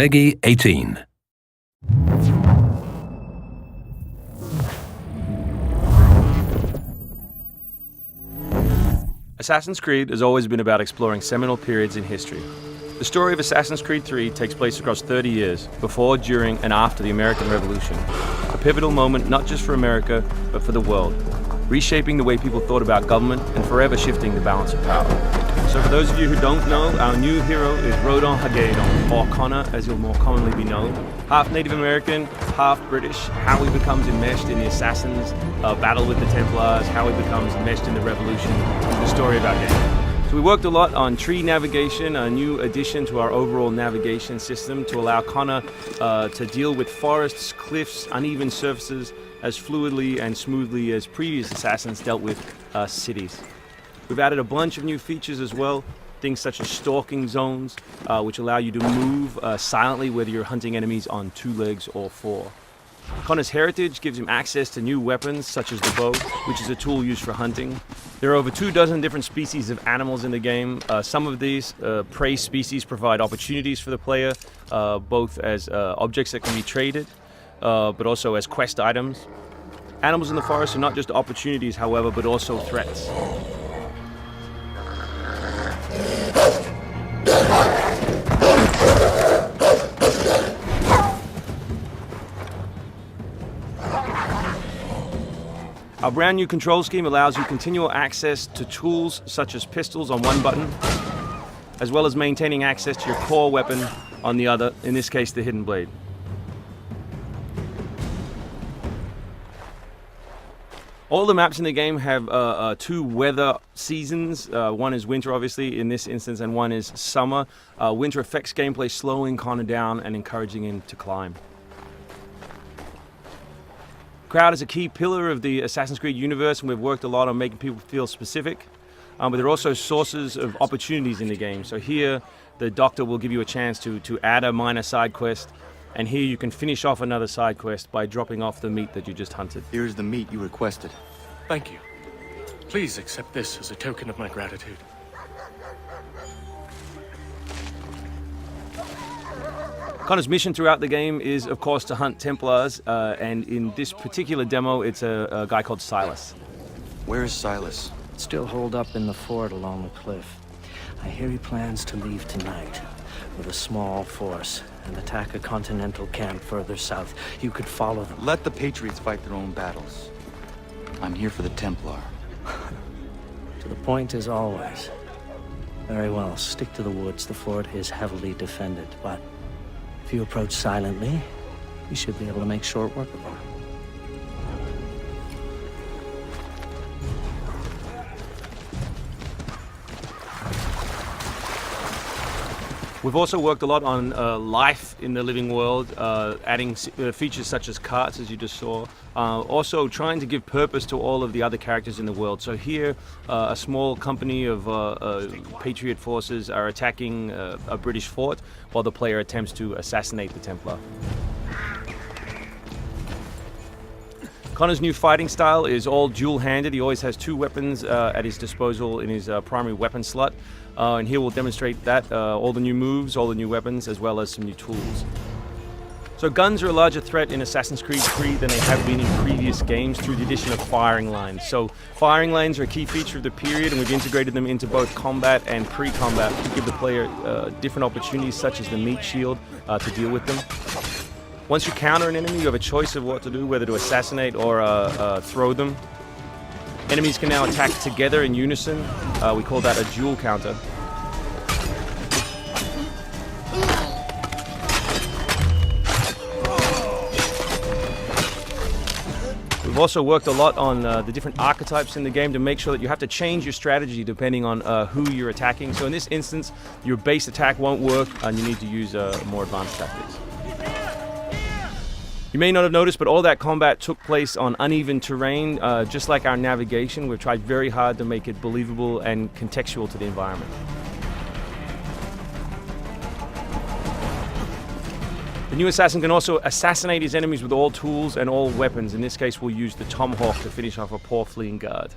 PEGI 18. Assassin's Creed has always been about exploring seminal periods in history. The story of Assassin's Creed 3 takes place across 30 years, before, during, and after the American Revolution. A pivotal moment not just for America, but for the world, reshaping the way people thought about government and forever shifting the balance of power. So for those of you who don't know, our new hero is Rodon Hagedon, or Connor as he'll more commonly be known. Half Native American, half British, how he becomes enmeshed in the Assassins' battle with the Templars, how he becomes enmeshed in the Revolution, the story of our game. So we worked a lot on tree navigation, a new addition to our overall navigation system to allow Connor to deal with forests, cliffs, uneven surfaces as fluidly and smoothly as previous Assassins dealt with cities. We've added a bunch of new features as well, things such as stalking zones, which allow you to move silently whether you're hunting enemies on 2 legs or 4. Connor's heritage gives him access to new weapons such as the bow, which is a tool used for hunting. There are over 24 different species of animals in the game. Some of these prey species provide opportunities for the player, both as objects that can be traded, but also as quest items. Animals in the forest are not just opportunities, however, but also threats. Our brand new control scheme allows you continual access to tools such as pistols on one button, as well as maintaining access to your core weapon on the other, in this case the Hidden Blade. All the maps in the game have 2 weather seasons. One is winter, obviously, in this instance, and one is summer. Winter affects gameplay, slowing Connor down and encouraging him to climb. Crowd is a key pillar of the Assassin's Creed universe, and we've worked a lot on making people feel specific. But there are also sources of opportunities in the game. So here, the Doctor will give you a chance to add a minor side quest, and here you can finish off another side quest by dropping off the meat that you just hunted. Here's the meat you requested. Thank you. Please accept this as a token of my gratitude. Connor's mission throughout the game is, of course, to hunt Templars, and in this particular demo, it's a guy called Silas. Where is Silas? Still holed up in the fort along the cliff. I hear he plans to leave tonight with a small force and attack a continental camp further south. You could follow them. Let the Patriots fight their own battles. I'm here for the Templar. To the point as always. Very well, stick to the woods. The fort is heavily defended, but if you approach silently, you should be able to make short work of them. We've also worked a lot on life in the living world, adding features such as carts, as you just saw. Also trying to give purpose to all of the other characters in the world. So here, a small company of Patriot forces are attacking a British fort while the player attempts to assassinate the Templar. Connor's new fighting style is all dual-handed. He always has 2 weapons at his disposal in his primary weapon slot. And here we'll demonstrate that, all the new moves, all the new weapons, as well as some new tools. So guns are a larger threat in Assassin's Creed 3 than they have been in previous games through the addition of firing lines. So firing lanes are a key feature of the period, and we've integrated them into both combat and pre-combat to give the player different opportunities, such as the meat shield, to deal with them. Once you counter an enemy, you have a choice of what to do, whether to assassinate or throw them. Enemies can now attack together in unison. We call that a dual counter. We've also worked a lot on the different archetypes in the game to make sure that you have to change your strategy depending on who you're attacking. So in this instance, your base attack won't work and you need to use more advanced tactics. You may not have noticed, but all that combat took place on uneven terrain. Just like our navigation, we've tried very hard to make it believable and contextual to the environment. The new assassin can also assassinate his enemies with all tools and all weapons. In this case, we'll use the tomahawk to finish off a poor fleeing guard.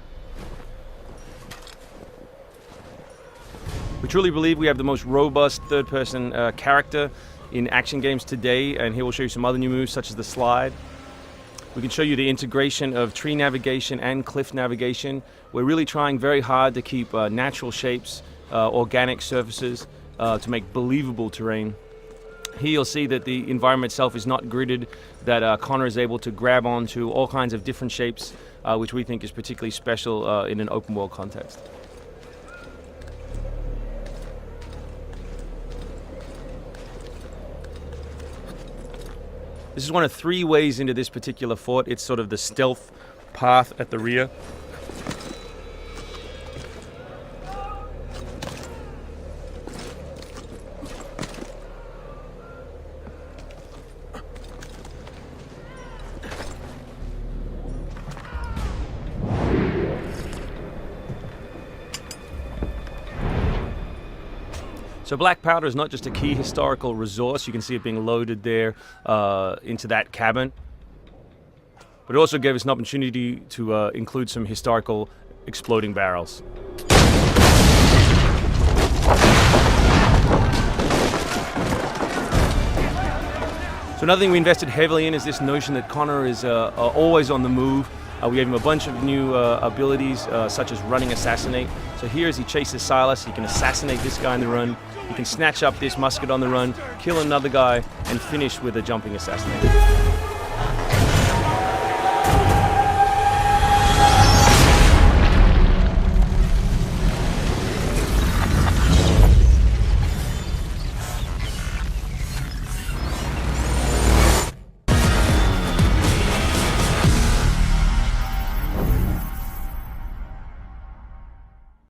We truly believe we have the most robust third-person character in action games today, and here we'll show you some other new moves such as the slide. We can show you the integration of tree navigation and cliff navigation. We're really trying very hard to keep natural shapes, organic surfaces, to make believable terrain. Here you'll see that the environment itself is not gridded, that Connor is able to grab onto all kinds of different shapes, which we think is particularly special in an open world context. This is one of 3 ways into this particular fort. It's sort of the stealth path at the rear. So black powder is not just a key historical resource. You can see it being loaded there into that cabin. But it also gave us an opportunity to include some historical exploding barrels. So another thing we invested heavily in is this notion that Connor is always on the move. We gave him a bunch of new abilities, such as running assassinate. So here as he chases Silas, he can assassinate this guy on the run. He can snatch up this musket on the run, kill another guy, and finish with a jumping assassinate.